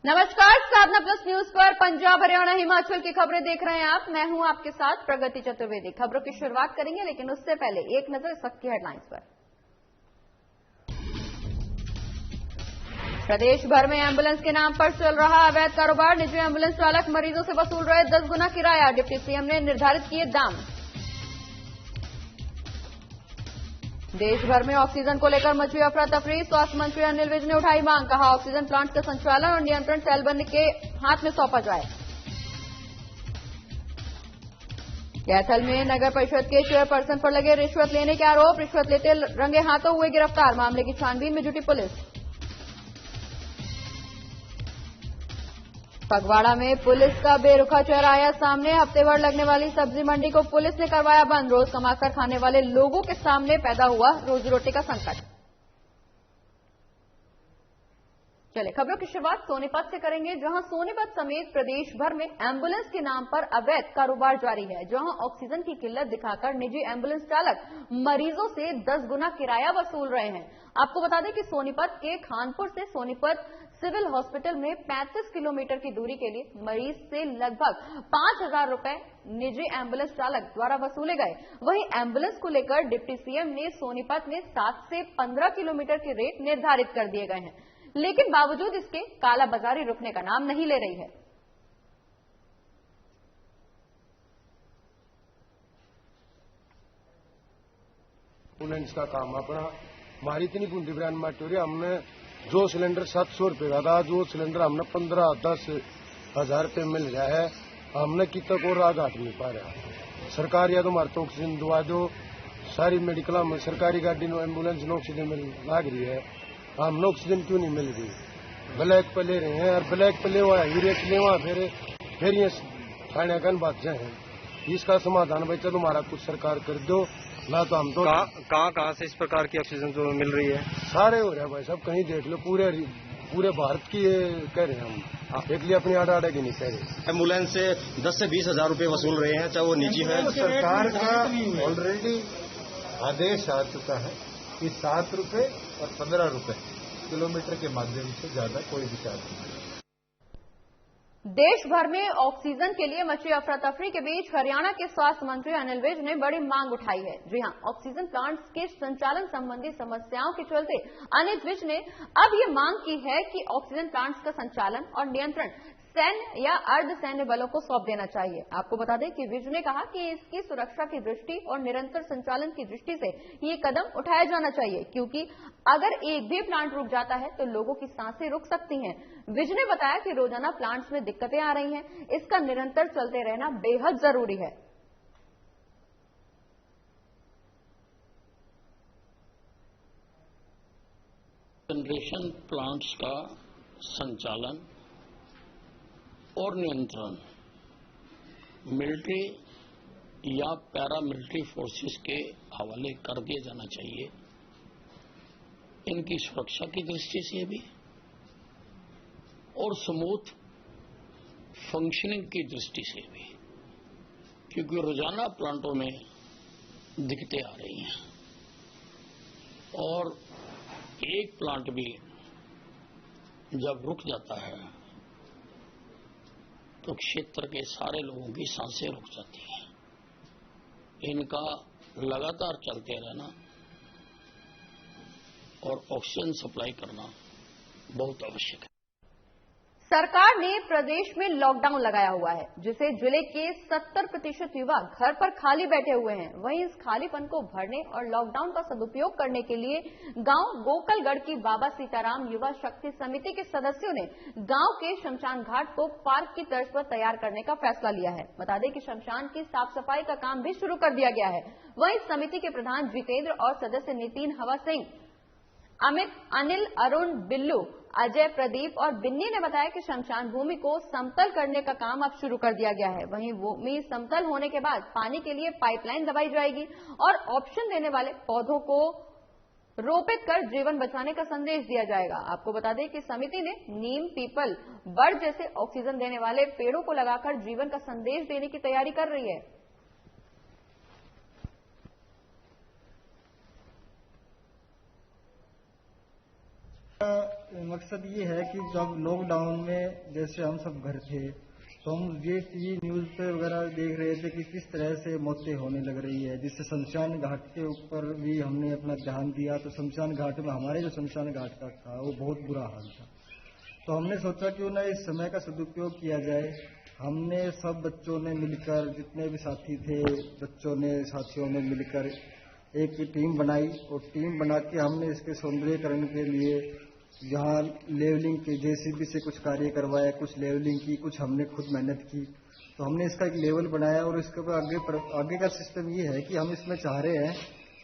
नमस्कार, साधना plus news पर पंजाब, हरियाणा, हिमाचल की खबरें देख रहे हैं आप। मैं हूं आपके साथ प्रगति चतुर्वेदी। खबरों की शुरुआत करेंगे, लेकिन उससे पहले एक नजर इस वक्त की हेडलाइंस पर। प्रदेश भर में एम्बुलेंस के नाम पर चल रहा अवैध कारोबार। निजी एम्बुलेंस चालक मरीजों से वसूल रहे 10 गुना किराया। डिप्टी सीएम ने निर्धारित किए दाम। देश भर में ऑक्सीजन को लेकर मची अफरा तफरी। स्वास्थ्य मंत्री अनिल विज ने उठाई मांग, कहा ऑक्सीजन प्लांट का संचालन और नियंत्रण सेल बनने के हाथ में सौंपा जाए। कैथल में नगर परिषद के चेयरपर्सन पर लगे रिश्वत लेने के आरोप। रिश्वत लेते रंगे हाथों हुए गिरफ्तार। मामले की छानबीन में जुटी पुलिस। फगवाड़ा में पुलिस का बेरुखा चेहरा आया सामने। हफ्ते भर लगने वाली सब्जी मंडी को पुलिस ने करवाया बंद। रोज कमाकर खाने वाले लोगों के सामने पैदा हुआ रोजी रोटी का संकट। चलिए खबरों की शुरुआत सोनीपत से करेंगे, जहां सोनीपत समेत प्रदेश भर में एम्बुलेंस के नाम पर अवैध कारोबार जारी है। जहां ऑक्सीजन की किल्लत दिखाकर निजी एम्बुलेंस चालक मरीजों से 10 गुना किराया वसूल रहे हैं। आपको बता दें कि सोनीपत के खानपुर से सोनीपत सिविल हॉस्पिटल में 35 किलोमीटर की दूरी के लिए मरीज से लगभग 5,000 रुपए निजी एम्बुलेंस चालक द्वारा वसूले गए। वहीं एम्बुलेंस को लेकर डिप्टी सीएम ने सोनीपत में 7 से 15 किलोमीटर के रेट निर्धारित कर दिए गए हैं, लेकिन बावजूद इसके कालाबाजारी रुकने का नाम नहीं ले रही है। एम्बुलेंस का काम अपना हमारी इतनी बूंदी बयान माटी हो रही। हमने जो सिलेंडर 700 रुपए का था, जो सिलेंडर हमने 15-10 हजार रुपये मिल रहा है, हमने कितना को राग हाट नहीं पा रहा। सरकार या तो हमारे तो ऑक्सीजन दवा दो। सारी मेडिकल में सरकारी गाड़ी एम्बुलेंस में ऑक्सीजन लाग रही है, हमने ऑक्सीजन क्यों नहीं मिल रही। ब्लैक पे ले रहे हैं और ब्लैक पे ले हुआ यूरिया ले हुआ, फिर ये खाने का बात है। इसका समाधान भाई चलो हमारा कुछ सरकार कर दो, ना तो हम तो कहाँ से इस प्रकार की ऑक्सीजन जो मिल रही है। सारे हो रहे हैं भाई साहब, कहीं देख लो, पूरे भारत की कह रहे हैं हम, देख लिया अपनी आड़ा की नहीं कह रहे। एम्बुलेंस से 10 से 20 हजार रूपये वसूल रहे हैं, चाहे वो निजी है। सरकार का ऑलरेडी आदेश आ चुका है कि 7 रुपए और 15 रुपए किलोमीटर के माध्यम से ज्यादा कोई भी चार्ज नहीं। देश भर में ऑक्सीजन के लिए मची अफरा तफरी के बीच हरियाणा के स्वास्थ्य मंत्री अनिल विज ने बड़ी मांग उठाई है। जी हां, ऑक्सीजन प्लांट्स के संचालन संबंधी समस्याओं के चलते अनिल विज ने अब ये मांग की है कि ऑक्सीजन प्लांट्स का संचालन और नियंत्रण सैन्य या अर्ध सैन्य बलों को सौंप देना चाहिए। आपको बता दें कि विज ने कहा कि इसकी सुरक्षा की दृष्टि और निरंतर संचालन की दृष्टि से ये कदम उठाया जाना चाहिए, क्योंकि अगर एक भी प्लांट रुक जाता है तो लोगों की सांसें रुक सकती हैं। विज ने बताया कि रोजाना प्लांट्स में दिक्कतें आ रही हैं, इसका निरंतर चलते रहना बेहद जरूरी है। जनरेशन प्लांट्स का संचालन और नियंत्रण मिलिट्री या पैरामिलिट्री फोर्सेस के हवाले कर दिया जाना चाहिए, इनकी सुरक्षा की दृष्टि से भी और स्मूथ फंक्शनिंग की दृष्टि से भी, क्योंकि रोजाना प्लांटों में दिक्कतें आ रही हैं और एक प्लांट भी जब रुक जाता है तो क्षेत्र के सारे लोगों की सांसें रुक जाती हैं। इनका लगातार चलते रहना और ऑक्सीजन सप्लाई करना बहुत आवश्यक है। सरकार ने प्रदेश में लॉकडाउन लगाया हुआ है, जिसे जिले के 70% युवा घर पर खाली बैठे हुए हैं। वहीं इस खालीपन को भरने और लॉकडाउन का सदुपयोग करने के लिए गांव गोकलगढ़ की बाबा सीताराम युवा शक्ति समिति के सदस्यों ने गांव के शमशान घाट को पार्क की तर्ज पर तैयार करने का फैसला लिया है। बता दें कि शमशान की साफ सफाई का काम भी शुरू कर दिया गया है। वहीं समिति के प्रधान जितेंद्र और सदस्य नितिन हवा सिंह, अमित, अनिल, अरुण, बिल्लू, अजय, प्रदीप और बिन्नी ने बताया कि शमशान भूमि को समतल करने का काम अब शुरू कर दिया गया है। वहीं भूमि समतल होने के बाद पानी के लिए पाइपलाइन दबाई जाएगी और ऑप्शन देने वाले पौधों को रोपित कर जीवन बचाने का संदेश दिया जाएगा। आपको बता दें कि समिति ने नीम, पीपल, बड़ जैसे ऑक्सीजन देने वाले पेड़ों को लगाकर जीवन का संदेश देने की तैयारी कर रही है। मकसद ये है कि जब लॉकडाउन में जैसे हम सब घर थे तो हम ये टीवी न्यूज पे वगैरह देख रहे थे कि किस तरह से मौतें होने लग रही है, जिससे शमशान घाट के ऊपर भी हमने अपना ध्यान दिया। तो शमशान घाट में हमारे जो शमशान घाट का था वो बहुत बुरा हाल था। तो हमने सोचा क्यों ना इस समय का सदुपयोग किया जाए। हमने सब बच्चों ने मिलकर, जितने भी साथी थे बच्चों ने साथियों ने मिलकर एक टीम बनाई और टीम बना के हमने इसके सौंदर्यीकरण के लिए यहाँ लेवलिंग के जेसीबी से कुछ कार्य करवाया, कुछ लेवलिंग की, कुछ हमने खुद मेहनत की। तो हमने इसका एक लेवल बनाया और इसके ऊपर आगे का सिस्टम ये है कि हम इसमें चाह रहे हैं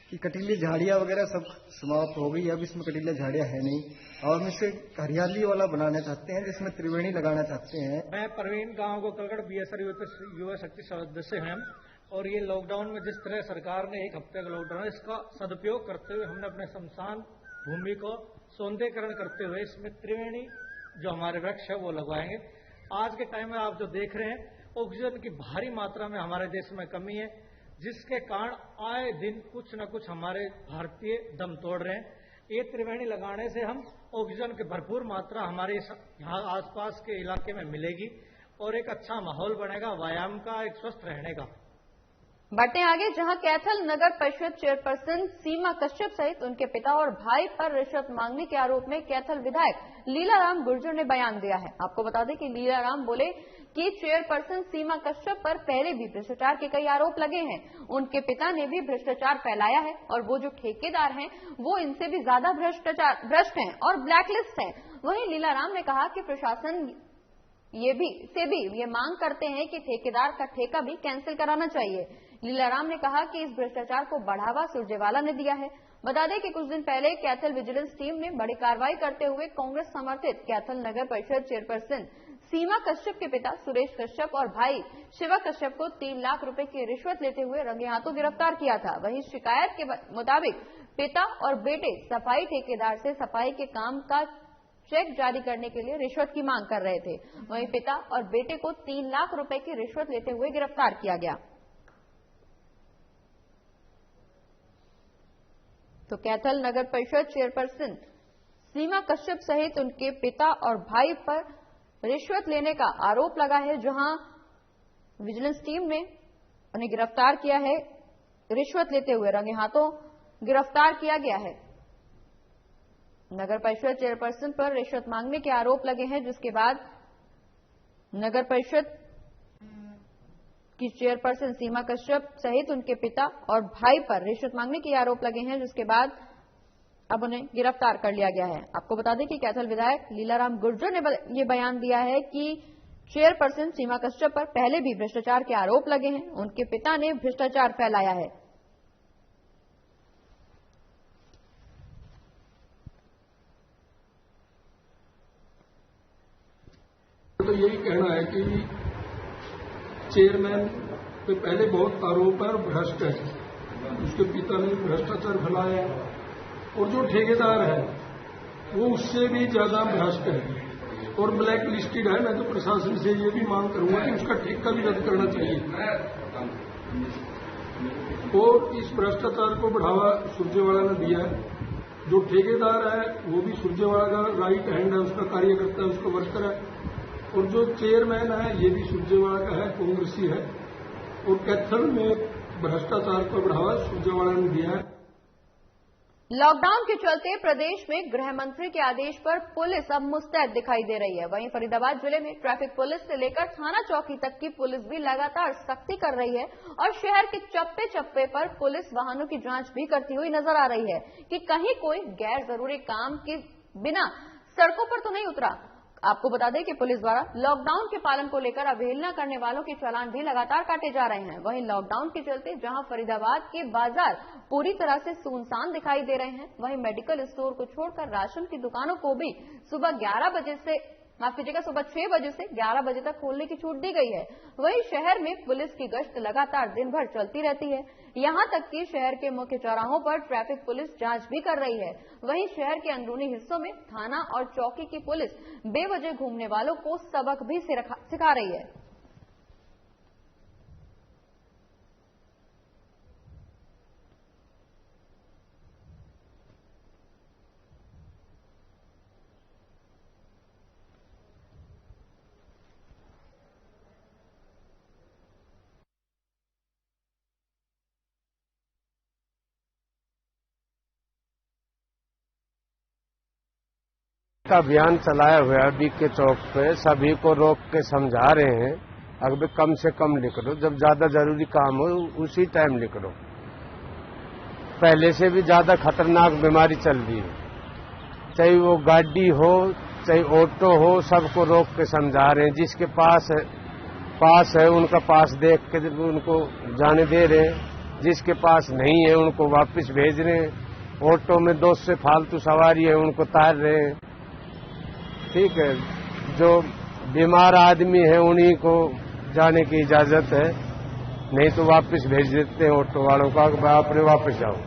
कि कटीली झाड़ियाँ वगैरह सब समाप्त हो गई, अब इसमें कटीली झाड़ियाँ है नहीं और हम इसे हरियाली वाला बनाना चाहते हैं, जिसमें त्रिवेणी लगाना चाहते हैं। मैं परवीन गांव गोकलगढ़ बीएसआर युवा शक्ति सदस्य हैं और ये लॉकडाउन में जिस तरह सरकार ने 1 हफ्ते का लॉकडाउन है, इसका सदुपयोग करते हुए हमने अपने शमशान भूमि को सौंदर्यीकरण करते हुए इसमें त्रिवेणी जो हमारे वृक्ष है वो लगवाएंगे। आज के टाइम में आप जो देख रहे हैं ऑक्सीजन की भारी मात्रा में हमारे देश में कमी है, जिसके कारण आए दिन कुछ न कुछ हमारे भारतीय दम तोड़ रहे हैं। ये त्रिवेणी लगाने से हम ऑक्सीजन की भरपूर मात्रा हमारे यहाँ आसपास के इलाके में मिलेगी और एक अच्छा माहौल बनेगा, व्यायाम का, एक स्वस्थ रहने का। बढ़ते आगे, जहां कैथल नगर परिषद चेयरपर्सन सीमा कश्यप सहित उनके पिता और भाई पर रिश्वत मांगने के आरोप में कैथल विधायक लीलाराम गुर्जर ने बयान दिया है। आपको बता दें कि लीलाराम बोले कि चेयरपर्सन सीमा कश्यप पर पहले भी भ्रष्टाचार के कई आरोप लगे हैं। उनके पिता ने भी भ्रष्टाचार फैलाया है और वो जो ठेकेदार हैं वो इनसे भी ज्यादा भ्रष्ट हैं और ब्लैकलिस्ट हैं। वहीं लीलाराम ने कहा कि प्रशासन ये मांग करते हैं कि ठेकेदार का ठेका भी कैंसिल कराना चाहिए। लीलाराम ने कहा कि इस भ्रष्टाचार को बढ़ावा सुरजेवाला ने दिया है। बता दें कि कुछ दिन पहले कैथल विजिलेंस टीम ने बड़ी कार्रवाई करते हुए कांग्रेस समर्थित कैथल नगर परिषद चेयरपर्सन सीमा कश्यप के पिता सुरेश कश्यप और भाई शिवा कश्यप को 3 लाख रुपए की रिश्वत लेते हुए रंगे हाथों गिरफ्तार किया था। वहीं शिकायत के मुताबिक पिता और बेटे सफाई ठेकेदार से सफाई के काम का चेक जारी करने के लिए रिश्वत की मांग कर रहे थे। वहीं पिता और बेटे को 3 लाख रुपए की रिश्वत लेते हुए गिरफ्तार किया गया। तो कैथल नगर परिषद चेयरपर्सन सीमा कश्यप सहित उनके पिता और भाई पर रिश्वत लेने का आरोप लगा है, जहां विजिलेंस टीम ने उन्हें गिरफ्तार किया है। रिश्वत लेते हुए रंगे हाथों गिरफ्तार किया गया है। नगर परिषद चेयरपर्सन पर रिश्वत मांगने के आरोप लगे हैं, जिसके बाद नगर परिषद की चेयरपर्सन सीमा कश्यप सहित उनके पिता और भाई पर रिश्वत मांगने के आरोप लगे हैं, जिसके बाद अब उन्हें गिरफ्तार कर लिया गया है। आपको बता दें कि कैथल विधायक लीलाराम गुर्जर ने ये बयान दिया है कि चेयरपर्सन सीमा कश्यप पर पहले भी भ्रष्टाचार के आरोप लगे हैं, उनके पिता ने भ्रष्टाचार फैलाया है। तो यही कहना है कि चेयरमैन पे पहले बहुत आरोप है और भ्रष्ट है, उसके पिता ने भ्रष्टाचार फैलाया है और जो ठेकेदार है वो उससे भी ज्यादा भ्रष्ट है और ब्लैक लिस्टेड है। मैं तो प्रशासन से ये भी मांग करूंगा कि उसका ठेका भी रद्द करना चाहिए और इस भ्रष्टाचार को बढ़ावा सुरजेवाला ने दिया है। जो ठेकेदार है वो भी सुरजेवाला का राइट हैंड है, उसका कार्यकर्ता है, उसका वर्कर है और जो चेयरमैन है ये भी सुरजेवाला का है, कांग्रेसी है और कैथल में भ्रष्टाचार को बढ़ावा सुरजेवाला ने दिया है। लॉकडाउन के चलते प्रदेश में गृह मंत्री के आदेश पर पुलिस अब मुस्तैद दिखाई दे रही है। वहीं फरीदाबाद जिले में ट्रैफिक पुलिस से लेकर थाना चौकी तक की पुलिस भी लगातार सख्ती कर रही है और शहर के चप्पे चप्पे पर पुलिस वाहनों की जांच भी करती हुई नजर आ रही है कि कहीं कोई गैर जरूरी काम के बिना सड़कों पर तो नहीं उतरा। आपको बता दें कि पुलिस द्वारा लॉकडाउन के पालन को लेकर अवहेलना करने वालों के चालान भी लगातार काटे जा रहे हैं। वहीं लॉकडाउन के चलते जहां फरीदाबाद के बाजार पूरी तरह से सुनसान दिखाई दे रहे हैं, वहीं मेडिकल स्टोर को छोड़कर राशन की दुकानों को भी सुबह 6 बजे से 11 बजे तक खोलने की छूट दी गई है। वहीं शहर में पुलिस की गश्त लगातार दिन भर चलती रहती है, यहां तक कि शहर के मुख्य चौराहों पर ट्रैफिक पुलिस जांच भी कर रही है। वहीं शहर के अंदरूनी हिस्सों में थाना और चौकी की पुलिस बेवजह घूमने वालों को सबक भी सिखा रही है। का अभियान चलाया हुआ है। बीके चौक पे सभी को रोक के समझा रहे हैं, अगर कम से कम लिख लो, जब ज्यादा जरूरी काम हो उसी टाइम लिख लो। पहले से भी ज्यादा खतरनाक बीमारी चल रही है, चाहे वो गाड़ी हो चाहे ऑटो हो, सबको रोक के समझा रहे हैं। जिसके पास है उनका पास देख के उनको जाने दे रहे हैं, जिसके पास नहीं है उनको वापस भेज रहे हैं। ऑटो में 2 से फालतू सवारी है उनको उतार रहे हैं। ठीक है, जो बीमार आदमी है उन्हीं को जाने की इजाजत है, नहीं तो वापस भेज देते हैं ऑटो वालों को, आपने वापस जाओ।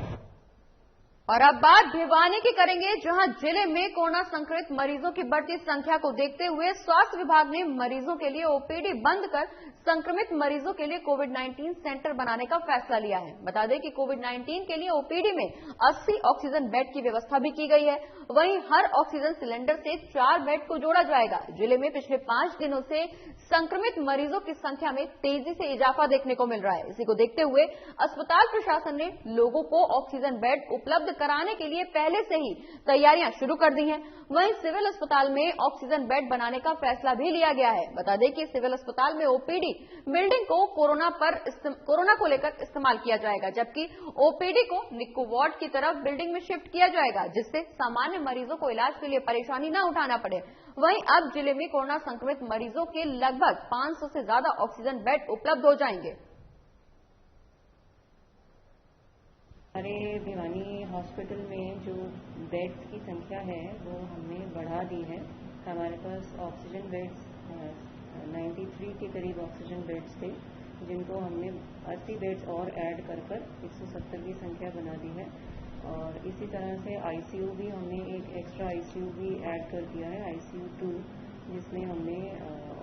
और अब बात भिवानी की करेंगे, जहां जिले में कोरोना संक्रमित मरीजों की बढ़ती संख्या को देखते हुए स्वास्थ्य विभाग ने मरीजों के लिए ओपीडी बंद कर संक्रमित मरीजों के लिए कोविड-19 सेंटर बनाने का फैसला लिया है। बता दें कि कोविड-19 के लिए ओपीडी में 80 ऑक्सीजन बेड की व्यवस्था भी की गई है। वहीं हर ऑक्सीजन सिलेंडर से 4 बेड को जोड़ा जाएगा। जिले में पिछले 5 दिनों से संक्रमित मरीजों की संख्या में तेजी से इजाफा देखने को मिल रहा है। इसी को देखते हुए अस्पताल प्रशासन ने लोगों को ऑक्सीजन बेड उपलब्ध कराने के लिए पहले से ही तैयारियां शुरू कर दी हैं। वहीं सिविल अस्पताल में ऑक्सीजन बेड बनाने का फैसला भी लिया गया है। बता दें कि सिविल अस्पताल में ओपीडी बिल्डिंग को कोरोना को लेकर इस्तेमाल किया जाएगा, जबकि ओपीडी को निक्कू वार्ड की तरफ बिल्डिंग में शिफ्ट किया जाएगा, जिससे सामान्य मरीजों को इलाज के लिए परेशानी न उठाना पड़े। वहीं अब जिले में कोरोना संक्रमित मरीजों के लगभग 500 से ज्यादा ऑक्सीजन बेड उपलब्ध हो जाएंगे। हमारे भिवानी हॉस्पिटल में जो बेड्स की संख्या है वो हमने बढ़ा दी है। हमारे पास ऑक्सीजन बेड्स 93 के करीब ऑक्सीजन बेड्स थे, जिनको हमने 80 बेड्स और ऐड कर 170 की संख्या बना दी है। और इसी तरह से आईसीयू भी हमने एक एक्स्ट्रा आईसीयू भी ऐड कर दिया है, आईसीयू 2, जिसमें हमने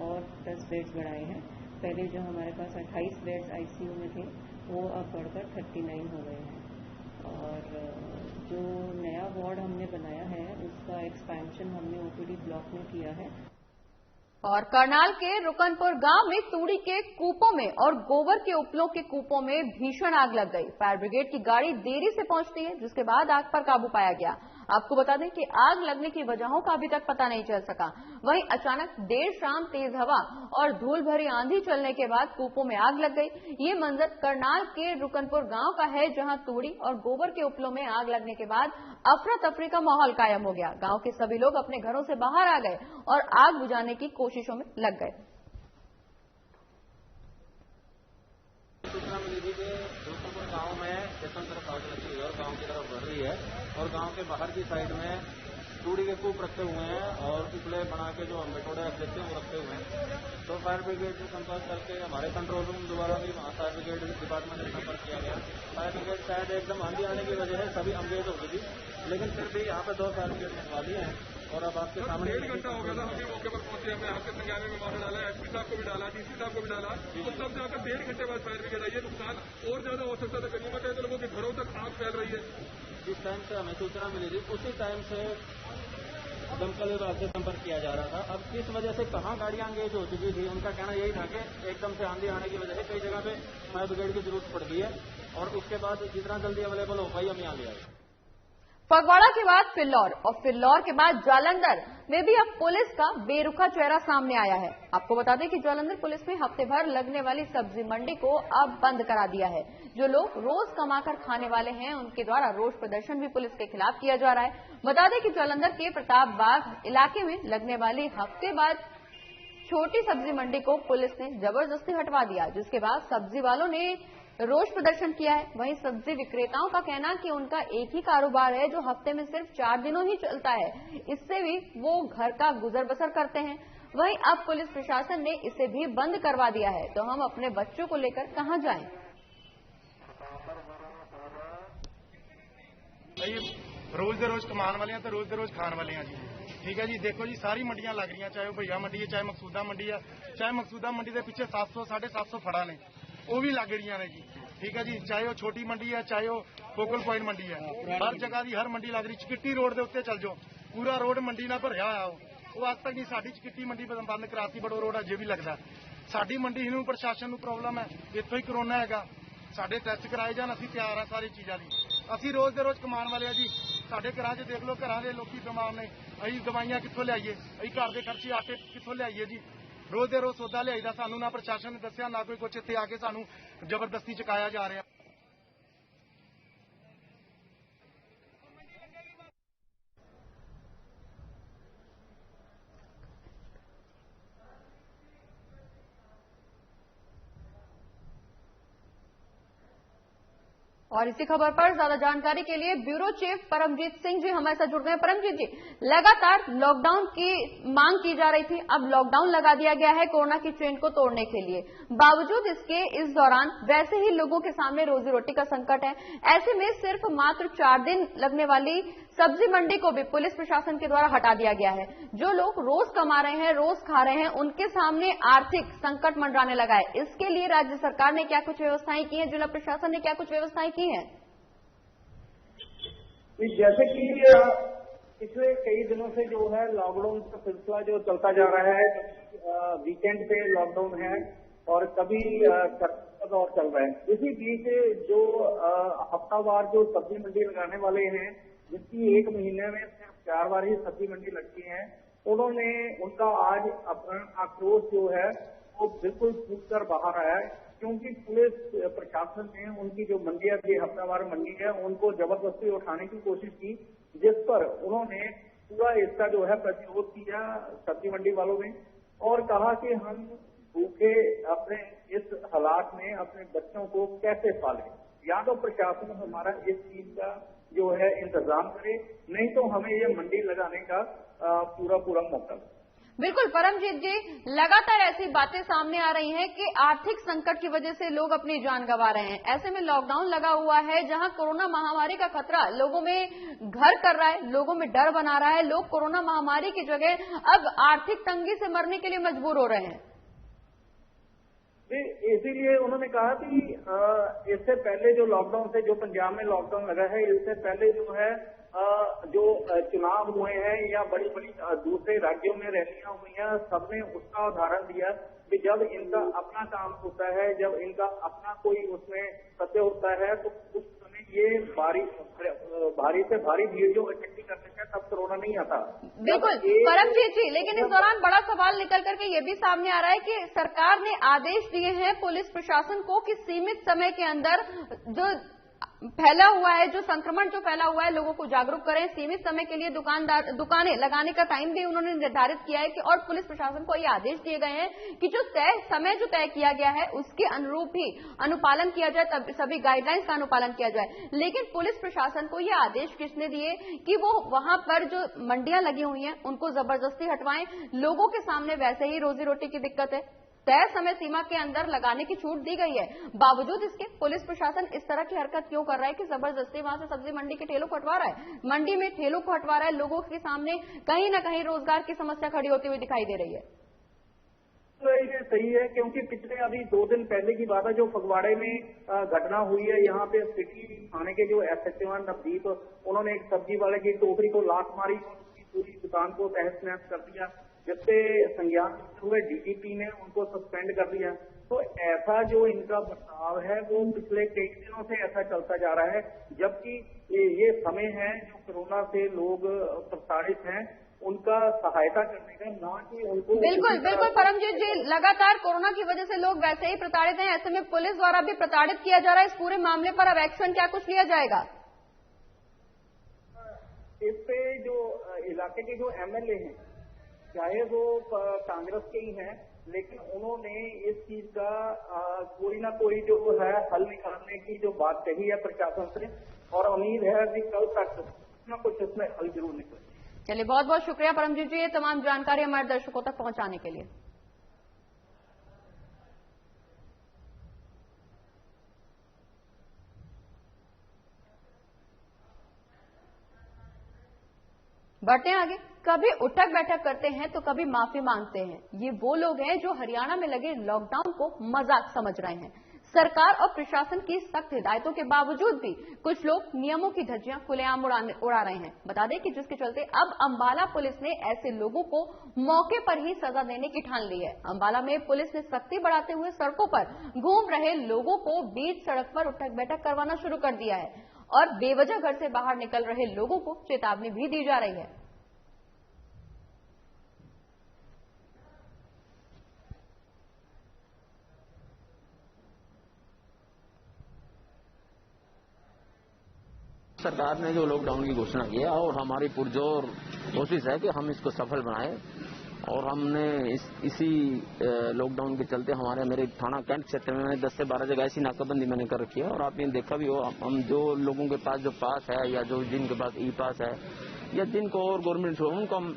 और 10 बेड्स बढ़ाए हैं। पहले जो हमारे पास 28 बेड्स आईसीयू में थे वो अब बढ़कर 39 हो गए हैं। और जो नया वार्ड हमने बनाया है उसका एक्सपेंशन हमने ओपीडी ब्लॉक में किया है। और करनाल के रुकनपुर गांव में तूड़ी के कूपों में और गोबर के उपलों के कूपों में भीषण आग लग गई। फायर ब्रिगेड की गाड़ी देरी से पहुंचती है, जिसके बाद आग पर काबू पाया गया। आपको बता दें कि आग लगने की वजहों का अभी तक पता नहीं चल सका। वहीं अचानक देर शाम तेज हवा और धूल भरी आंधी चलने के बाद कूपों में आग लग गई। ये मंजर करनाल के रुकनपुर गांव का है, जहां तूड़ी और गोबर के उपलों में आग लगने के बाद अफरा तफरी का माहौल कायम हो गया। गांव के सभी लोग अपने घरों से बाहर आ गए और आग बुझाने की कोशिशों में लग गए। सूचना मिली थी कि रुकनपुर गांव में खेतों की तरफ आग लगी हुई है और गांव की तरफ बढ़ रही है और गांव के बाहर की साइड में तूड़ी के कूप रखे हुए हैं और उपले बना के जो हम बटोड़े रख देते हैं वो रखे हुए हैं। तो फायर ब्रिगेड से संपर्क करके हमारे कंट्रोल रूम द्वारा भी वहाँ फायर ब्रिगेड डिपार्टमेंट से संपर्क किया गया। फायर ब्रिगेड शायद एकदम आंधी आने की वजह से सभी अंगेज हो गई थी, लेकिन फिर भी यहाँ पे 2 फायर ब्रिगेड वाली हैं और अब आपके सामने 1.5 घंटा हो गया था। हम मौके पर पहुंचे, हमने आपके संज्ञान में मामला डाला, एसपी साहब को भी डाला, डीसी साहब को भी डाला, तो तब जाकर 1.5 घंटे बाद फायर ब्रिगेड आई है। नुकसान और ज्यादा हो सकता था, गनीमत है तो लोगों के घरों तक आग फैल रही है। जिस टाइम से हमें सूचना मिली थी उसी टाइम से दमकल विभाग से संपर्क किया जा रहा था। अब किस वजह से कहाँ गाड़ियां एंगेज हो चुकी थी, उनका कहना यही था कि एकदम से आंधी आने की वजह से कई जगह पे फायर ब्रिगेड की जरूरत पड़ गई है और उसके बाद जितना जल्दी अवेलेबल हो पाई हम यहाँ ले आए। फगवाड़ा के बाद फिल्लौर और फिल्लौर के बाद जालंधर में भी अब पुलिस का बेरुखा चेहरा सामने आया है। आपको बता दें कि जालंधर पुलिस ने हफ्ते भर लगने वाली सब्जी मंडी को अब बंद करा दिया है। जो लोग रोज कमाकर खाने वाले हैं उनके द्वारा रोष प्रदर्शन भी पुलिस के खिलाफ किया जा रहा है। बता दें कि जालंधर के प्रताप बाग इलाके में लगने वाली हफ्ते बाद छोटी सब्जी मंडी को पुलिस ने जबरदस्ती हटवा दिया, जिसके बाद सब्जी वालों ने रोष प्रदर्शन किया है। वहीं सब्जी विक्रेताओं का कहना कि उनका एक ही कारोबार है जो हफ्ते में सिर्फ 4 दिनों ही चलता है, इससे भी वो घर का गुजर बसर करते हैं। वहीं अब पुलिस प्रशासन ने इसे भी बंद करवा दिया है, तो हम अपने बच्चों को लेकर कहां जाएं? रोज दे रोज कमान वाले हैं तो रोज दे रोज खान वाले हैं जी। ठीक है जी, देखो जी सारी मंडियां लग रही हैं, चाहे वो भैया मंडी है, चाहे मकसूदा मंडी है, चाहे मकसूदा मंडी के पीछे 700 750 फड़ा ने वो भी लग रही है जी। ठीक है जी, चाहे वो छोटी मंडी है, चाहे वो फोकल पॉइंट मंडी है, हर जगह की हर मंडी लग रही। चिकिट्टी रोड के उत्ते चल जाओ, पूरा रोड मंडी ना भरिया होया वो आज तक नहीं। साडी चिकिट्टी मंडी बंद कराती, बड़ो रोड अजे भी लगता। साडी मंडी नूं प्रशासन नूं प्रॉब्लम है, इत्थों ही कोरोना हैगा। साडे टेस्ट कराए जान, असीं तैयार हां सारी चीज़ां दी। असीं रोज दे रोज कमान वाले जी, ਸਾਡੇ ਘਰਾਂ 'ਚ ਦੇਖ ਲਓ, ਘਰਾਂ ਦੇ ਲੋਕੀ ਬਿਮਾਰ ਨੇ, ਅਸੀਂ ਦਵਾਈਆਂ ਕਿੱਥੋਂ ਲਿਆਈਏ, ਅਸੀਂ ਘਰ ਦੇ ਖਰਚੇ ਆਟੇ ਕਿੱਥੋਂ ਲਿਆਈਏ ਜੀ। ਰੋਜ਼ ਦੇ ਰੋਜ਼ ਸੌਦਾ ਲਿਆਈਦਾ, ਸਾਨੂੰ ਨਾ ਪ੍ਰਸ਼ਾਸਨ ਨੇ ਦੱਸਿਆ, ਨਾ ਕੋਈ ਕੁਛ। ਇੱਥੇ ਆ ਕੇ ਸਾਨੂੰ ਜ਼ਬਰਦਸਤੀ ਚੁਕਾਇਆ ਜਾ ਰਿਹਾ। और इसी खबर पर ज्यादा जानकारी के लिए ब्यूरो चीफ परमजीत सिंह जी हमारे साथ जुड़ गए हैं। परमजीत जी, लगातार लॉकडाउन की मांग की जा रही थी, अब लॉकडाउन लगा दिया गया है कोरोना की चेन को तोड़ने के लिए। बावजूद इसके इस दौरान वैसे ही लोगों के सामने रोजी रोटी का संकट है। ऐसे में सिर्फ मात्र 4 दिन लगने वाली सब्जी मंडी को भी पुलिस प्रशासन के द्वारा हटा दिया गया है। जो लोग रोज कमा रहे हैं, रोज खा रहे हैं, उनके सामने आर्थिक संकट मंडराने लगा है। इसके लिए राज्य सरकार ने क्या कुछ व्यवस्थाएं की हैं, जिला प्रशासन ने क्या कुछ व्यवस्थाएं की हैं? जैसे कि पिछले कई दिनों से जो है लॉकडाउन का सिलसिला जो चलता जा रहा है, वीकेंड पे लॉकडाउन है और कभी और चल रहा है। इसी बीच जो हफ्तावार जो सब्जी मंडी लगाने वाले हैं, जिसकी 1 महीने में सिर्फ 4 बार ही सब्जी मंडी लगती है, उन्होंने उनका आज अपना आक्रोश जो है वो बिल्कुल फूट कर बाहर आया है। क्योंकि पुलिस प्रशासन ने उनकी जो मंडियां थी, हफ्तावार मंडी है, उनको जबरदस्ती उठाने की कोशिश की, जिस पर उन्होंने पूरा इसका जो है प्रतिरोध किया सब्जी मंडी वालों ने और कहा कि हम भूखे अपने इस हालात में अपने बच्चों को कैसे पालें। या तो प्रशासन हमारा इस चीज का जो है इंतजाम करे, नहीं तो हमें ये मंडी लगाने का पूरा मौका दे। बिल्कुल परमजीत जी, लगातार ऐसी बातें सामने आ रही हैं कि आर्थिक संकट की वजह से लोग अपनी जान गंवा रहे हैं। ऐसे में लॉकडाउन लगा हुआ है, जहां कोरोना महामारी का खतरा लोगों में घर कर रहा है, लोगों में डर बना रहा है। लोग कोरोना महामारी की जगह अब आर्थिक तंगी से मरने के लिए मजबूर हो रहे हैं। इसीलिए उन्होंने कहा कि इससे पहले जो लॉकडाउन से, जो पंजाब में लॉकडाउन लगा है, इससे पहले जो है जो चुनाव हुए हैं या बड़ी बड़ी दूसरे राज्यों में रैलियां हुई हैं, सबने उसका उदाहरण दिया कि जब इनका अपना काम होता है, जब इनका अपना कोई उसमें सत्य होता है, तो उस समय ये भारी से भारी भीड़ जो इकट्ठी करते हैं, तब कोरोना नहीं आता। बिल्कुल परमजीत जी, लेकिन इस दौरान बड़ा सवाल निकल करके ये भी सामने आ रहा है कि सरकार ने आदेश दिए हैं पुलिस प्रशासन को कि सीमित समय के अंदर जो फैला हुआ है, जो संक्रमण जो फैला हुआ है, लोगों को जागरूक करें। सीमित समय के लिए दुकानें लगाने का टाइम भी उन्होंने निर्धारित किया है कि और पुलिस प्रशासन को ये आदेश दिए गए हैं कि जो समय तय किया गया है उसके अनुरूप ही अनुपालन किया जाए, तब सभी गाइडलाइंस का अनुपालन किया जाए। लेकिन पुलिस प्रशासन को ये आदेश किसने दिए कि वो वहां पर जो मंडियां लगी हुई हैं उनको जबरदस्ती हटवाएं। लोगों के सामने वैसे ही रोजी रोटी की दिक्कत है, तय समय सीमा के अंदर लगाने की छूट दी गई है, बावजूद इसके पुलिस प्रशासन इस तरह की हरकत क्यों कर रहा है कि जबरदस्ती वहां से सब्जी मंडी के ठेलों को हटवा रहा है, मंडी में ठेलों को हटवा रहा है। लोगों के सामने कहीं ना कहीं रोजगार की समस्या खड़ी होती हुई दिखाई दे रही है। तो ये सही है, क्योंकि पिछले अभी 2 दिन पहले की बात है, जो फगवाड़े में घटना हुई है, यहाँ पे सिटी थाने के जो SHO हैं नवदीप, उन्होंने एक सब्जी वाले की टोकरी को लात मारी, पूरी दुकान को तहस नहस कर दिया, जिससे संज्ञान हुए DGP ने उनको सस्पेंड कर दिया। तो ऐसा जो इनका बर्ताव है वो पिछले कई दिनों से ऐसा चलता जा रहा है, जबकि ये समय है जो कोरोना से लोग प्रताड़ित हैं, उनका सहायता करने का, ना कि उनको। बिल्कुल परमजीत जी, लगातार कोरोना की वजह से लोग वैसे ही प्रताड़ित हैं, ऐसे में पुलिस द्वारा भी प्रताड़ित किया जा रहा है। इस पूरे मामले पर अब एक्शन क्या कुछ लिया जाएगा? इस पे जो इलाके के जो MLA हैं, चाहे वो कांग्रेस के ही हैं, लेकिन उन्होंने इस चीज का कोई ना कोई जो है हल निकालने की जो बात कही है प्रशासन से, और उम्मीद है कि कल तक कुछ ना कुछ इसमें हल जरूर निकले। चलिए, बहुत बहुत शुक्रिया परमजीत जी, ये तमाम जानकारी हमारे दर्शकों तक पहुंचाने के लिए। बढ़ते हैं आगे। कभी उठक बैठक करते हैं तो कभी माफी मांगते हैं। ये वो लोग हैं जो हरियाणा में लगे लॉकडाउन को मजाक समझ रहे हैं। सरकार और प्रशासन की सख्त हिदायतों के बावजूद भी कुछ लोग नियमों की धज्जियां खुलेआम उड़ा रहे हैं। बता दें कि जिसके चलते अब अंबाला पुलिस ने ऐसे लोगों को मौके पर ही सजा देने की ठान ली है। अंबाला में पुलिस ने सख्ती बढ़ाते हुए सड़कों पर घूम रहे लोगों को बीच सड़क पर उठक बैठक करवाना शुरू कर दिया है और बेवजह घर से बाहर निकल रहे लोगों को चेतावनी भी दी जा रही है। सरकार ने जो लॉकडाउन की घोषणा की है और हमारी पुरजोर कोशिश है कि हम इसको सफल बनाएं और हमने इसी लॉकडाउन के चलते मेरे थाना कैंट क्षेत्र में 10 से 12 जगह ऐसी नाकाबंदी मैंने कर रखी है और आप ये देखा भी हो, हम जो लोगों के पास जो पास है या जो जिनके पास ई पास है या जिनको और गवर्नमेंट उनको हम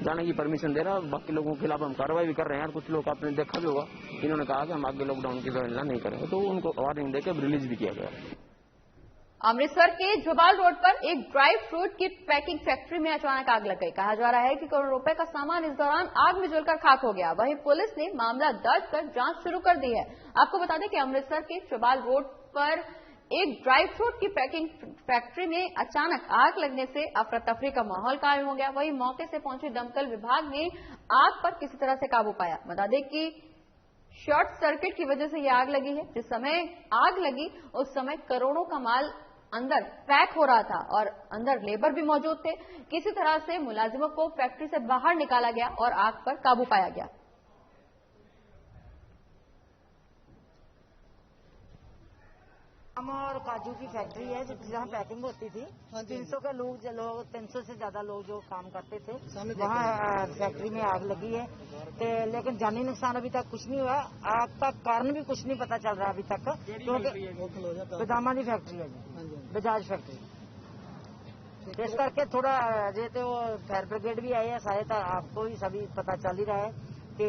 जाने की परमिशन दे रहा है, बाकी लोगों के खिलाफ हम कार्रवाई भी कर रहे हैं। और कुछ लोग आपने देखा भी होगा, इन्होंने कहा कि हम आगे लॉकडाउन की व्यवस्था नहीं करेंगे, तो उनको वार्निंग देकर रिलीज भी किया गया। अमृतसर के जुबाल रोड पर एक ड्राई फ्रूट की पैकिंग फैक्ट्री में अचानक आग लग गई। कहा जा रहा है कि करोड़ों रुपए का सामान इस दौरान आग में जलकर खाक हो गया। वहीं पुलिस ने मामला दर्ज कर जांच शुरू कर दी है। आपको बता दें कि अमृतसर के जुबाल रोड पर एक ड्राई फ्रूट की पैकिंग फैक्ट्री में अचानक आग लगने से अफरा तफरी का माहौल कायम हो गया। वहीं मौके से पहुंची दमकल विभाग ने आग पर किसी तरह से काबू पाया। बता दें कि शॉर्ट सर्किट की वजह से यह आग लगी है। जिस समय आग लगी उस समय करोड़ों का माल अंदर पैक हो रहा था और अंदर लेबर भी मौजूद थे। किसी तरह से मुलाजिमों को फैक्ट्री से बाहर निकाला गया और आग पर काबू पाया गया। आम और काजू की फैक्ट्री है जहाँ पैकिंग होती थी। 300 के लोग 300 से ज्यादा लोग जो काम करते थे वहाँ फैक्ट्री में आग लगी है। लेकिन जानी नुकसान अभी तक कुछ नहीं हुआ। आग का कारण भी कुछ नहीं पता चल रहा अभी तक, क्योंकि बेदामा की फैक्ट्री है, बजाज फैक्ट्री। इस करके थोड़ा जैसे वो फायर ब्रिगेड भी आई है, सहायता आपको भी सभी पता चल ही रहा है कि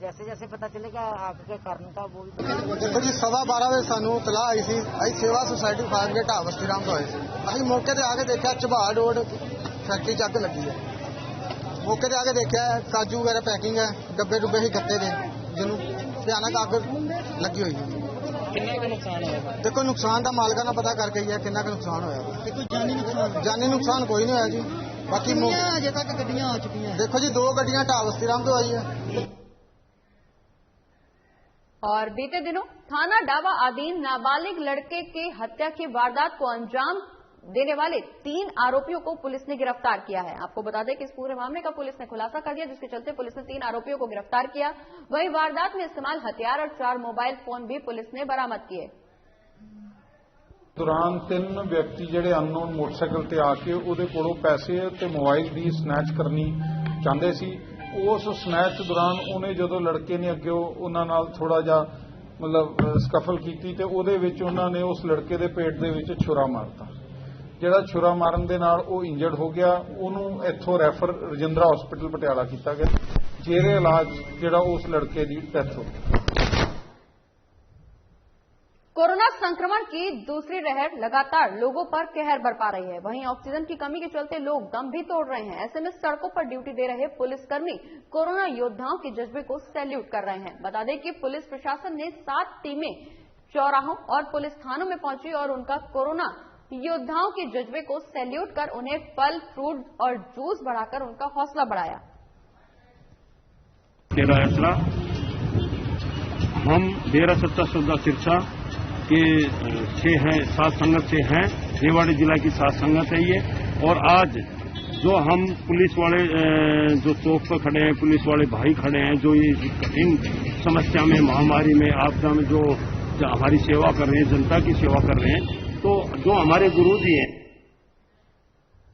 जैसे जैसे पता चलेगा आग के कारण का वो देखो जी 12:15 वजे सानू तलाह आई सी। अं सेवा सोसायटी फायरगेट हावस्ती राम तो आए थे। अं मौके पर आके देखा चबाल रोड फैक्ट्री च अग लगी है। मौके पर आके देखा काजू वगैरह पैकिंग है, डब्बे डुब्बे ही खत्ते थे जिन्हों भयानक अग लगी हुई है। देखो नुकसान का मालका ना पता करके ही है कितना का नुकसान होया। जानी नुकसान कोई नहीं होया जी। बाकी अजे तक गड्डियां आ चुकी हैं। देखो जी 2 गड्डियां हावस्ती राम तो आई है। और बीते दिनों थाना डावा अधीन नाबालिग लड़के के हत्या की वारदात को अंजाम देने वाले 3 आरोपियों को पुलिस ने गिरफ्तार किया है। आपको बता दें कि इस पूरे मामले का पुलिस ने खुलासा कर दिया, जिसके चलते पुलिस ने 3 आरोपियों को गिरफ्तार किया। वहीं वारदात में इस्तेमाल हथियार और 4 मोबाइल फोन भी पुलिस ने बरामद किए। दौरान 3 व्यक्ति ਜਿਹੜੇ ਅਨਨੋਨ ਮੋਟਰਸਾਈਕਲ ਤੇ ਆ ਕੇ ਉਹਦੇ ਕੋਲੋਂ ਪੈਸੇ ਤੇ ਮੋਬਾਈਲ ਦੀ ਸਨੈਚ ਕਰਨੀ ਚਾਹੁੰਦੇ ਸੀ। ਉਸ ਸਨੈਚ ਦੌਰਾਨ ਉਹਨੇ ਜਦੋਂ ਲੜਕੇ ਨੇ ਅੱਗੇ ਉਹਨਾਂ ਨਾਲ ਥੋੜਾ ਜਿਹਾ ਮਤਲਬ ਸਕਫਲ ਕੀਤੀ ਤੇ ਉਹਦੇ ਵਿੱਚ ਉਹਨਾਂ ਨੇ ਉਸ ਲੜਕੇ ਦੇ ਪੇਟ ਦੇ ਵਿੱਚ ਛੁਰਾ ਮਾਰਤਾ। ਜਿਹੜਾ ਛੁਰਾ ਮਾਰਨ ਦੇ ਨਾਲ ਉਹ ਇੰਜਰਡ ਹੋ ਗਿਆ। ਉਹਨੂੰ ਇੱਥੋਂ ਰੈਫਰ ਰਜਿੰਦਰਾ ਹਸਪੀਟਲ ਪਟਿਆਲਾ ਕੀਤਾ ਗਿਆ। ਜੇਰੇ ਇਲਾਜ ਜਿਹੜਾ ਉਸ ਲੜਕੇ ਦੀ ਡੈਥ ਹੋ ਗਈ। कोरोना संक्रमण की दूसरी लहर लगातार लोगों पर कहर बरपा रही है। वहीं ऑक्सीजन की कमी के चलते लोग दम भी तोड़ रहे हैं। ऐसे में सड़कों पर ड्यूटी दे रहे पुलिसकर्मी कोरोना योद्धाओं के जज्बे को सैल्यूट कर रहे हैं। बता दें कि पुलिस प्रशासन ने 7 टीमें चौराहों और पुलिस थानों में पहुंची और उनका कोरोना योद्धाओं के जज्बे को सैल्यूट कर उन्हें फल, फ्रूट और जूस बढ़ाकर उनका हौसला बढ़ाया। हम डेरा सच्चा सौदा सिरसा के 7 संगत से हैं। रेवाड़ी जिला की 7 संगत है ये। और आज जो हम पुलिस वाले जो चौक पर खड़े हैं, पुलिस वाले भाई खड़े हैं, जो ये कठिन समस्या में, महामारी में, आपदा में जो हमारी सेवा कर रहे हैं, जनता की सेवा कर रहे हैं, तो जो हमारे गुरु जी हैं।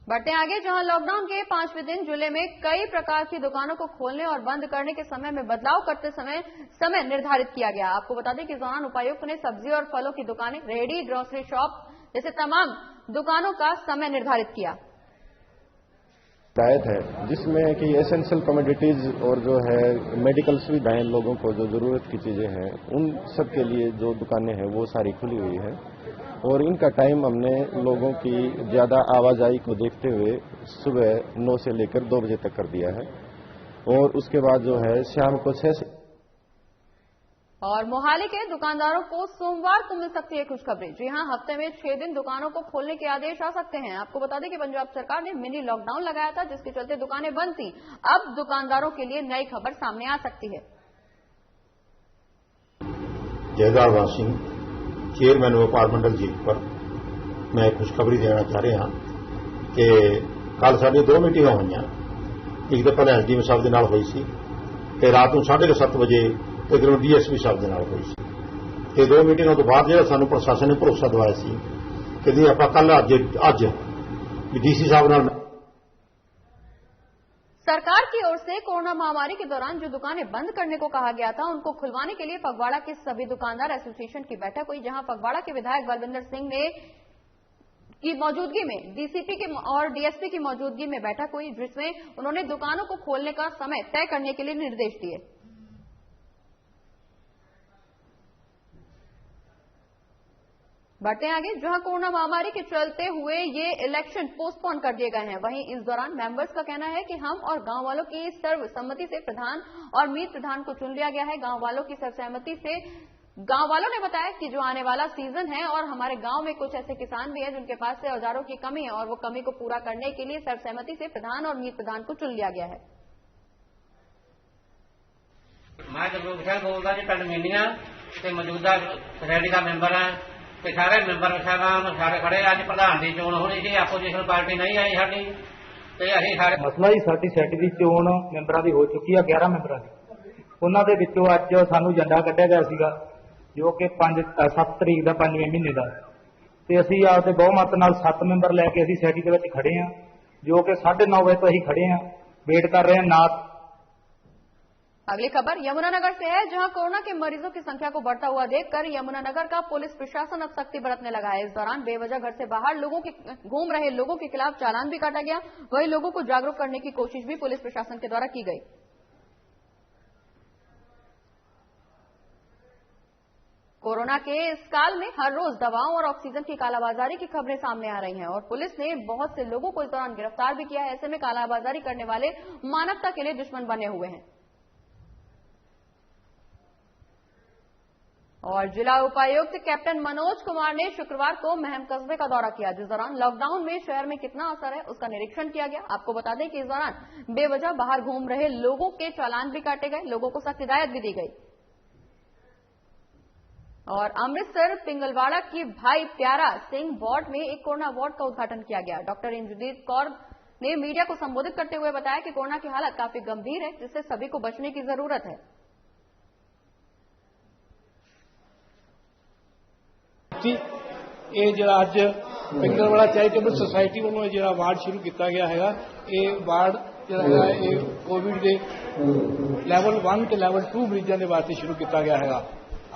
बढ़ते आगे, जहां लॉकडाउन के 5वें दिन जिले में कई प्रकार की दुकानों को खोलने और बंद करने के समय में बदलाव करते समय निर्धारित किया गया। आपको बता दें कि इस दौरान उपायुक्त ने सब्जी और फलों की दुकानें, रेहड़ी, ग्रोसरी शॉप जैसे तमाम दुकानों का समय निर्धारित किया। हिदायत है जिसमें कि एसेंशियल कमोडिटीज और जो है मेडिकल सुविधाएं, लोगों को जो जरूरत की चीजें हैं, उन सब के लिए जो दुकानें हैं वो सारी खुली हुई है। और इनका टाइम हमने लोगों की ज्यादा आवाजाही को देखते हुए सुबह 9 से लेकर 2 बजे तक कर दिया है। और उसके बाद जो है शाम को 6 से। और मोहाली के दुकानदारों को सोमवार को मिल सकती है खुशखबरी। जी हां, हफ्ते में 6 दिन दुकानों को खोलने के आदेश आ सकते हैं। आपको बता दें कि पंजाब सरकार ने मिनी लॉकडाउन लगाया था, जिसके चलते दुकानें बंद थी। अब दुकानदारों के लिए नई खबर सामने आ सकती है। जयदार सिंह, चेयरमैन व्यापार मंडल जीत पर मैं खुशखबरी देना चाह रहा कि कल साडी 2 मीटिंगां होईयां। एक तो पहले एसडीएम साहब दे नाल होई सी ते रात नूं 7:30 वजे तकरीबन डीएसपी साहब दे नाल होई सी ते 2 मीटिंगां तो बाद जिहड़ा सानूं प्रशासन ने भरोसा दिवाया सी कि जी आपां कल अज डीसी साहब नाल। सरकार की ओर से कोरोना महामारी के दौरान जो दुकानें बंद करने को कहा गया था उनको खुलवाने के लिए फगवाड़ा के सभी दुकानदार एसोसिएशन की बैठक हुई, जहां फगवाड़ा के विधायक बलविंदर सिंह ने की मौजूदगी में डीसीपी के और डीएसपी की मौजूदगी में बैठक हुई, जिसमें उन्होंने दुकानों को खोलने का समय तय करने के लिए निर्देश दिए। बढ़ते आगे, जहां कोरोना महामारी के चलते हुए ये इलेक्शन पोस्टपोन कर दिए गए हैं, वहीं इस दौरान मेंबर्स का कहना है कि हम और गांव वालों की सर्वसम्मति से प्रधान और मीत प्रधान को चुन लिया गया है। गांव वालों की सर्वसम्मति से गांव वालों ने बताया कि जो आने वाला सीजन है और हमारे गांव में कुछ ऐसे किसान भी हैं जिनके पास से औजारों की कमी है और वो कमी को पूरा करने के लिए सर्वसम्मति से प्रधान और मीत प्रधान को चुन लिया गया है। मैं जगरूप सिंह बोलता जी, पिंड मीनिया ते मौजूदा सोसाइटी का मैंबर है ते सारे मैंबर सारे खड़े। अज प्रधान की चोण होनी सी, अपोजिशन पार्टी नहीं आई साडी ते असीं सारे मसला ही साडी सोसाइटी की चोण मैंबरां दी हो चुकी है 11 मैंबरां दी। उन्हां दे विचों अज सानूं झंडा कढिया गया सीगा जो कि 7 तरीक का 5वें महीने का, ते असीं आपदे बहुमत नाल 7 मैंबर लैके असीं सोसाइटी दे विच खड़े हां, जो कि 9:30 बजे तो असीं खड़े हां, वेट कर रहे हैं नाथ। अगली खबर यमुनानगर से है, जहां कोरोना के मरीजों की संख्या को बढ़ता हुआ देखकर यमुनानगर का पुलिस प्रशासन अब सख्ती बरतने लगा है। इस दौरान बेवजह घर से बाहर घूम रहे लोगों के खिलाफ चालान भी काटा गया। वहीं लोगों को जागरूक करने की कोशिश भी पुलिस प्रशासन के द्वारा की गई। कोरोना के इस काल में हर रोज दवाओं और ऑक्सीजन की कालाबाजारी की खबरें सामने आ रही हैं और पुलिस ने बहुत से लोगों को इस दौरान गिरफ्तार भी किया है। ऐसे में कालाबाजारी करने वाले मानवता के लिए दुश्मन बने हुए हैं। और जिला उपायुक्त कैप्टन मनोज कुमार ने शुक्रवार को महम कस्बे का दौरा किया, जिस दौरान लॉकडाउन में शहर में कितना असर है उसका निरीक्षण किया गया। आपको बता दें कि इस दौरान बेवजह बाहर घूम रहे लोगों के चालान भी काटे गए, लोगों को सख्त हिदायत भी दी गई। और अमृतसर पिंगलवाड़ा की भाई प्यारा सिंह वार्ड में एक कोरोना वार्ड का उद्घाटन किया गया। डॉक्टर इंद्रजीत कौर ने मीडिया को संबोधित करते हुए बताया कि कोरोना की हालत काफी गंभीर है, जिससे सभी को बचने की जरूरत है। ਇਹ ਜਿਹੜਾ ਅੱਜ ਪਿੰਗਲਵਾੜਾ ਚੈਰੀਟੇਬਲ ਸੁਸਾਇਟੀ ਵੱਲੋਂ ਜਿਹੜਾ ਵਾਰਡ ਸ਼ੁਰੂ ਕੀਤਾ ਗਿਆ ਹੈਗਾ, ਇਹ ਵਾਰਡ ਜਿਹੜਾ ਹੈਗਾ ਇਹ ਕੋਵਿਡ ਦੇ ਲੈਵਲ 1 ਤੇ ਲੈਵਲ 2 ਮਰੀਜ਼ਾਂ ਦੇ ਵਾਸਤੇ ਸ਼ੁਰੂ ਕੀਤਾ ਗਿਆ ਹੈਗਾ।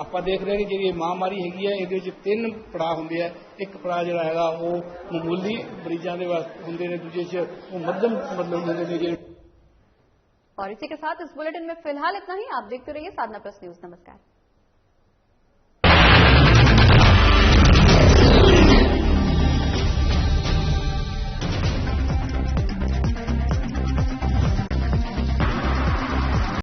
ਆਪਾਂ ਦੇਖ ਰਹੇ ਹਾਂ ਕਿ ਜਿਹੜੀ ਮਹਾਮਾਰੀ ਹੈਗੀ ਹੈ ਇਹਦੇ ਵਿੱਚ 3 ਪੜਾਅ ਹੁੰਦੇ ਆ। ਇੱਕ ਪੜਾਅ ਜਿਹੜਾ ਹੈਗਾ ਉਹ ਮਾਮੂਲੀ ਮਰੀਜ਼ਾਂ ਦੇ ਵਾਸਤੇ ਹੁੰਦੇ ਨੇ, ਦੂਜੇ 'ਚ ਉਹ ਮੱਧਮ ਮਤਲਬ ਹੁੰਦੇ ਨੇ ਜਿਹੜੇ। और इसी के साथ इस बुलेटिन में फिलहाल इतना ही। आप देखते रहिए साधना प्लस न्यूज। नमस्कार।